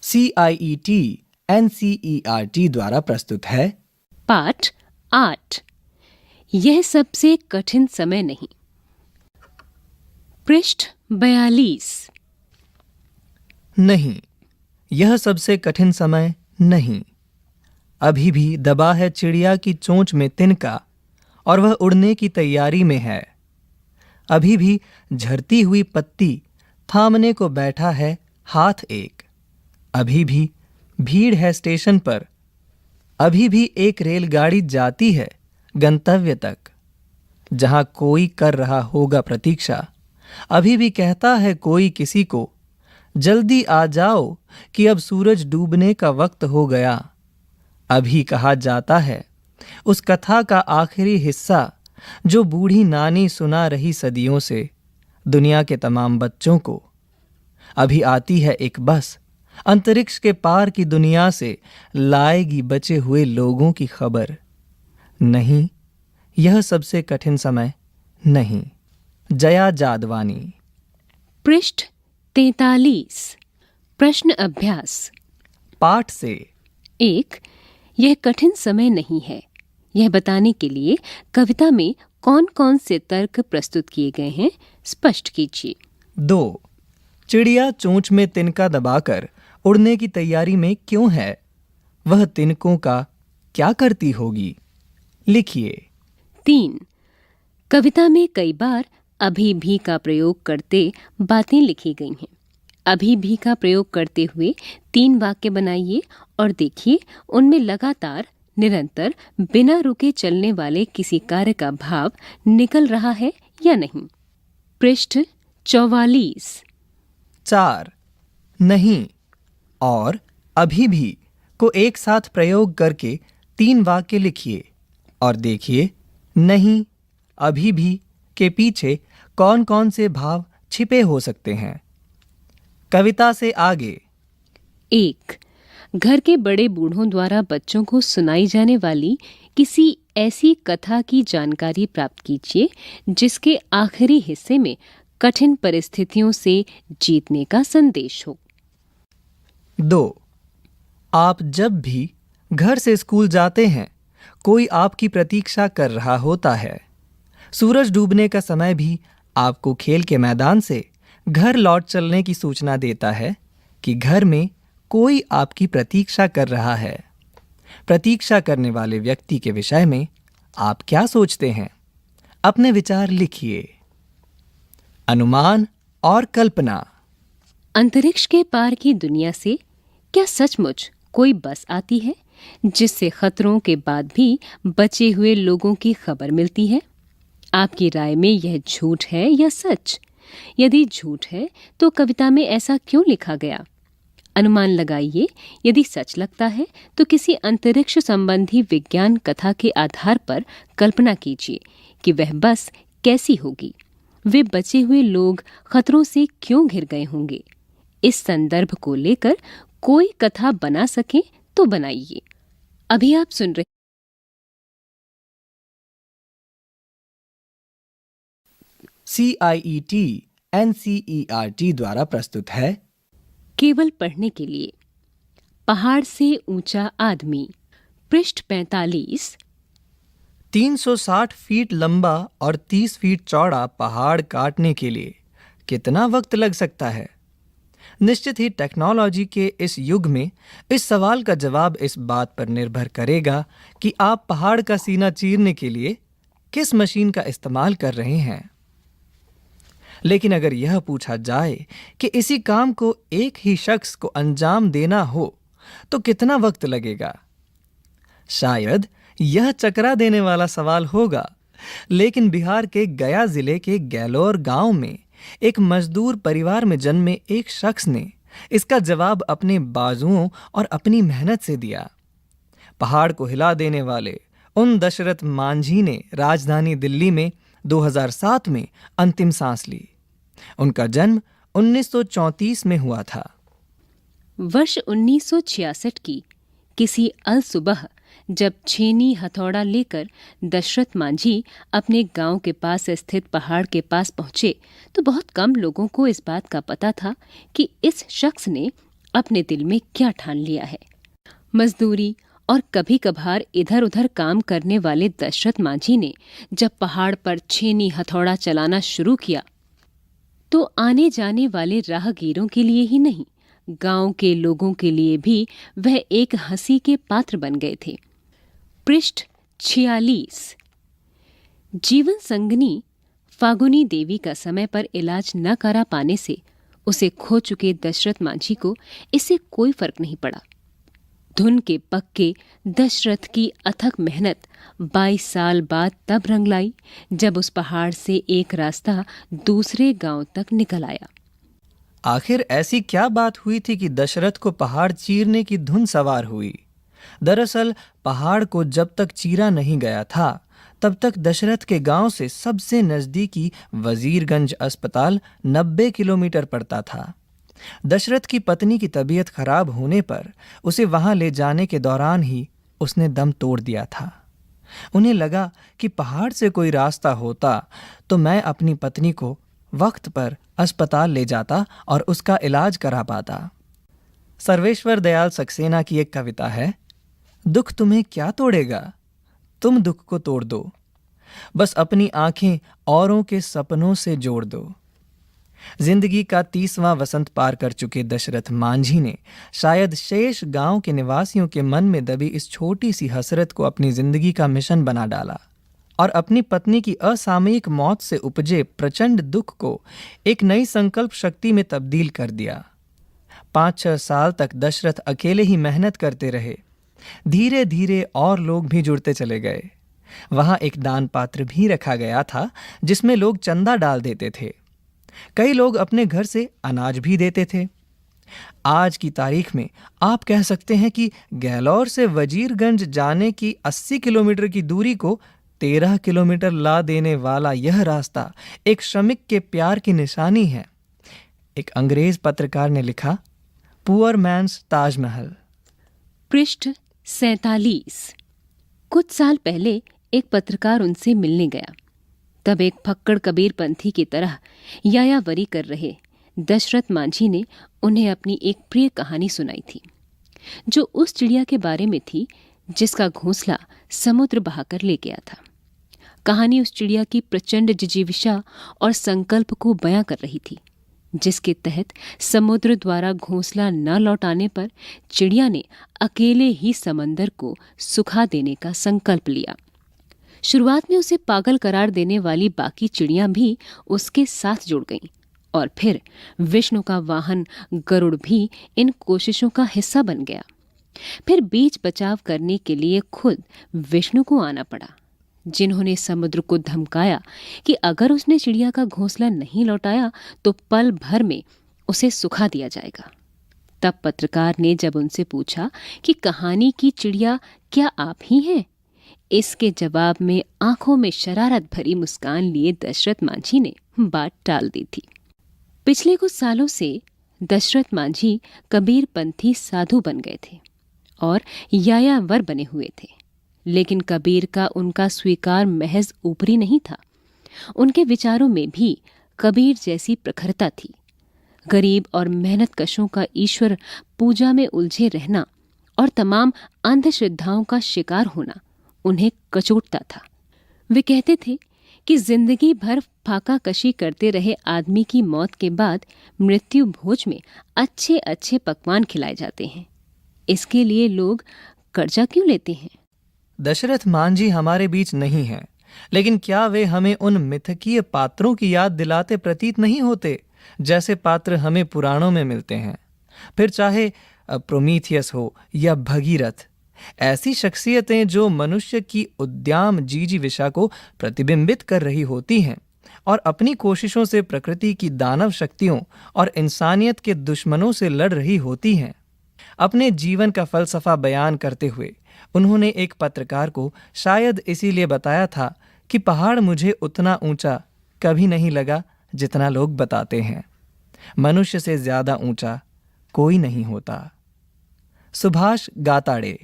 CIET NCERT द्वारा प्रस्तुत है पाठ 8। यह सबसे कठिन समय नहीं। पृष्ठ 42। नहीं, यह सबसे कठिन समय नहीं। अभी भी दबा है चिड़िया की चोंच में तिनका और वह उड़ने की तैयारी में है। अभी भी झरती हुई पत्ती थामने को बैठा है हाथ एक। अभी भी भीड़ है स्टेशन पर। अभी भी एक रेलगाड़ी जाती है गंतव्य तक, जहां कोई कर रहा होगा प्रतीक्षा। अभी भी कहता है कोई किसी को, जल्दी आ जाओ कि अब सूरज डूबने का वक्त हो गया। अभी कहा जाता है उस कथा का आखिरी हिस्सा जो बूढ़ी नानी सुना रही सदियों से दुनिया के तमाम बच्चों को। अभी आती है एक बस अंतरिक्ष के पार की दुनिया से लाएगी बचे हुए लोगों की खबर। नहीं, यह सबसे कठिन समय नहीं। जया जादवानी। पृष्ठ 43। प्रश्न अभ्यास। पाठ से 1। यह कठिन समय नहीं है, यह बताने के लिए कविता में कौन कौन से तर्क प्रस्तुत किए गए हैं स्पष्ट कीजिए। 2। चिड़िया चोंच में तिनका दबाकर उड़ने की तैयारी में क्यों है? वह तिनकों का क्या करती होगी? लिखिए। 3। कविता में कई बार अभी भी का प्रयोग करते बातें लिखी गई हैं। अभी भी का प्रयोग करते हुए 3 वाक्य बनाइए और देखिए उनमें लगातार, निरंतर, बिना रुके चलने वाले किसी कार्य का भाव निकल रहा है या नहीं। पृष्ठ 44। 4। नहीं और अभी भी को एक साथ प्रयोग करके 3 वाक्य लिखिए और देखिए नहीं, अभी भी के पीछे कौन कौन से भाव छिपे हो सकते हैं। कविता से आगे। 1। घर के बड़े बूढ़ों द्वारा बच्चों को सुनाई जाने वाली किसी ऐसी कथा की जानकारी प्राप्त कीजिए जिसके आखिरी हिस्से में कठिन परिस्थितियों से जीतने का संदेश हो। 2। आप जब भी घर से स्कूल जाते हैं, कोई आपकी प्रतीक्षा कर रहा होता है। सूरज डूबने का समय भी आपको खेल के मैदान से घर लौट चलने की सूचना देता है कि घर में कोई आपकी प्रतीक्षा कर रहा है। प्रतीक्षा करने वाले व्यक्ति के विषय में आप क्या सोचते हैं? अपने विचार लिखिए। अनुमान और कल्पना। अंतरिक्ष के पार की दुनिया से क्या सचमुच कोई बस आती है जिससे खतरों के बाद भी बचे हुए लोगों की खबर मिलती है? आपकी राय में यह झूठ है या सच? यदि झूठ है तो कविता में ऐसा क्यों लिखा गया? अनुमान लगाइए। यदि सच लगता है तो किसी अंतरिक्ष संबंधी विज्ञान कथा के आधार पर कल्पना कीजिए कि वह बस कैसी होगी। वे बचे हुए लोग खतरों से क्यों घिर गए होंगे? इस संदर्भ को लेकर कोई कथा बना सके तो बनाइए। अभी आप सुन रहे CIET NCERT द्वारा प्रस्तुत है केवल पढ़ने के लिए। पहाड़ से ऊंचा आदमी। पृष्ठ 45। 360 फीट लंबा और 30 फीट चौड़ा पहाड़ काटने के लिए कितना वक्त लग सकता है? निश्चित ही टेक्नोलॉजी के इस युग में इस सवाल का जवाब इस बात पर निर्भर करेगा कि आप पहाड़ का सीना चीरने के लिए किस मशीन का इस्तेमाल कर रहे हैं। लेकिन अगर यह पूछा जाए कि इसी काम को एक ही शख्स को अंजाम देना हो तो कितना वक्त लगेगा? शायद यह चकरा देने वाला सवाल होगा, लेकिन बिहार के गया जिले के गैलोर गांव में एक मजदूर परिवार में जन्मे एक शख्स ने इसका जवाब अपने बाजुओं और अपनी मेहनत से दिया। पहाड़ को हिला देने वाले उन दशरथ मांझी ने राजधानी दिल्ली में 2007 में अंतिम सांस ली। उनका जन्म 1934 में हुआ था। वर्ष 1966 की किसी अल सुबह जब छेनी हथौड़ा लेकर दशरथ मांझी अपने गांव के पास स्थित पहाड़ के पास पहुंचे तो बहुत कम लोगों को इस बात का पता था कि इस शख्स ने अपने दिल में क्या ठान लिया है। मजदूरी और कभी कभार इधर उधर काम करने वाले दशरथ मांझी ने जब पहाड़ पर छेनी हथौड़ा चलाना शुरू किया तो आने जाने वाले राहगीरों के लिए ही नहीं, गांव के लोगों के लिए भी वह एक हंसी के पात्र बन गए थे। पृष्ठ 46। जीवन संगनी फागुनी देवी का समय पर इलाज न करा पाने से उसे खो चुके दशरथ मांझी को इससे कोई फर्क नहीं पड़ा। धुन के पक्के दशरथ की अथक मेहनत 22 साल बाद तब रंग लाई जब उस पहाड़ से एक रास्ता दूसरे गांव तक निकल आया। आखिर ऐसी क्या बात हुई थी कि दशरथ को पहाड़ चीरने की धुन सवार हुई? दरअसल पहाड़ को जब तक चीरा नहीं गया था तब तक दशरथ के गांव से सबसे नजदीकी वजीरगंज अस्पताल 90 किलोमीटर पड़ता था। दशरथ की पत्नी की तबीयत खराब होने पर उसे वहां ले जाने के दौरान ही उसने दम तोड़ दिया था। उन्हें लगा कि पहाड़ से कोई रास्ता होता तो मैं अपनी पत्नी को वक्त पर अस्पताल ले जाता और उसका इलाज करा पाता। सर्वेश्वर दयाल सक्सेना की एक कविता है, दुख तुम्हें क्या तोड़ेगा, तुम दुख को तोड़ दो, बस अपनी आंखें औरों के सपनों से जोड़ दो। जिंदगी का 30वां वसंत पार कर चुके दशरथ मांझी ने शायद शेष गांव के निवासियों के मन में दबी इस छोटी सी हसरत को अपनी जिंदगी का मिशन बना डाला और अपनी पत्नी की असामयिक मौत से उपजे प्रचंड दुख को एक नई संकल्प शक्ति में तब्दील कर दिया। 5-6 साल तक दशरथ अकेले ही मेहनत करते रहे। धीरे धीरे और लोग भी जुड़ते चले गए। वहां एक दान पात्र भी रखा गया था जिसमें लोग चंदा डाल देते थे। कई लोग अपने घर से अनाज भी देते थे। आज की तारीख में आप कह सकते हैं कि गहलौर से वजीरगंज जाने की 80 किलोमीटर की दूरी को 13 किलोमीटर ला देने वाला यह रास्ता एक श्रमिक के प्यार की निशानी है। एक अंग्रेज पत्रकार ने लिखा, पुअर मैन्स ताजमहल। पृष्ठ 47। कुछ साल पहले एक पत्रकार उनसे मिलने गया। तब एक फक्कड़ कबीरपंथी की तरह यायावरी कर रहे दशरथ मांझी ने उन्हें अपनी एक प्रिय कहानी सुनाई थी, जो उस चिड़िया के बारे में थी जिसका घोंसला समुद्र बहाकर ले गया था। कहानी उस चिड़िया की प्रचंड जिजीविषा और संकल्प को बयां कर रही थी, जिसके तहत समुद्र द्वारा घोंसला न लौटाने पर चिड़िया ने अकेले ही समंदर को सुखा देने का संकल्प लिया। शुरुआत में उसे पागल करार देने वाली बाकी चिड़ियां भी उसके साथ जुड़ गईं और फिर विष्णु का वाहन गरुड़ भी इन कोशिशों का हिस्सा बन गया। फिर बीच बचाव करने के लिए खुद विष्णु को आना पड़ा, जिन्होंने समुद्र को धमकाया कि अगर उसने चिड़िया का घोंसला नहीं लौटाया तो पल भर में उसे सुखा दिया जाएगा। तब पत्रकार ने जब उनसे पूछा कि कहानी की चिड़िया क्या आप ही हैं, इसके जवाब में आंखों में शरारत भरी मुस्कान लिए दशरथ मांझी ने बात टाल दी थी। पिछले कुछ सालों से दशरथ मांझी कबीरपंथी साधु बन गए थे और यायावर बने हुए थे, लेकिन कबीर का उनका स्वीकार महज ऊपरी नहीं था। उनके विचारों में भी कबीर जैसी प्रखरता थी। गरीब और मेहनतकशों का ईश्वर पूजा में उलझे रहना और तमाम अंधश्रद्धाओं का शिकार होना उन्हें कचोटता था। वे कहते थे कि जिंदगी भर फाका कशी करते रहे आदमी की मौत के बाद मृत्यु भोज में अच्छे अच्छे पकवान खिलाए जाते हैं। इसके लिए लोग कर्जा क्यों लेते हैं? दशरथ मांझी हमारे बीच नहीं हैं, लेकिन क्या वे हमें उन मिथकीय पात्रों की याद दिलाते प्रतीत नहीं होते जैसे पात्र हमें पुराणों में मिलते हैं? फिर चाहे प्रोमीथियस हो या भगीरथ, ऐसी शख्सियतें जो मनुष्य की उद्दाम जिजीविषा को प्रतिबिंबित कर रही होती हैं और अपनी कोशिशों से प्रकृति की दानव शक्तियों और इंसानियत के दुश्मनों से लड़ रही होती हैं। अपने जीवन का फलसफा बयान करते हुए उन्होंने एक पत्रकार को शायद इसीलिए बताया था कि पहाड़ मुझे उतना ऊंचा कभी नहीं लगा जितना लोग बताते हैं। मनुष्य से ज्यादा ऊंचा कोई नहीं होता। सुभाष गाताड़े।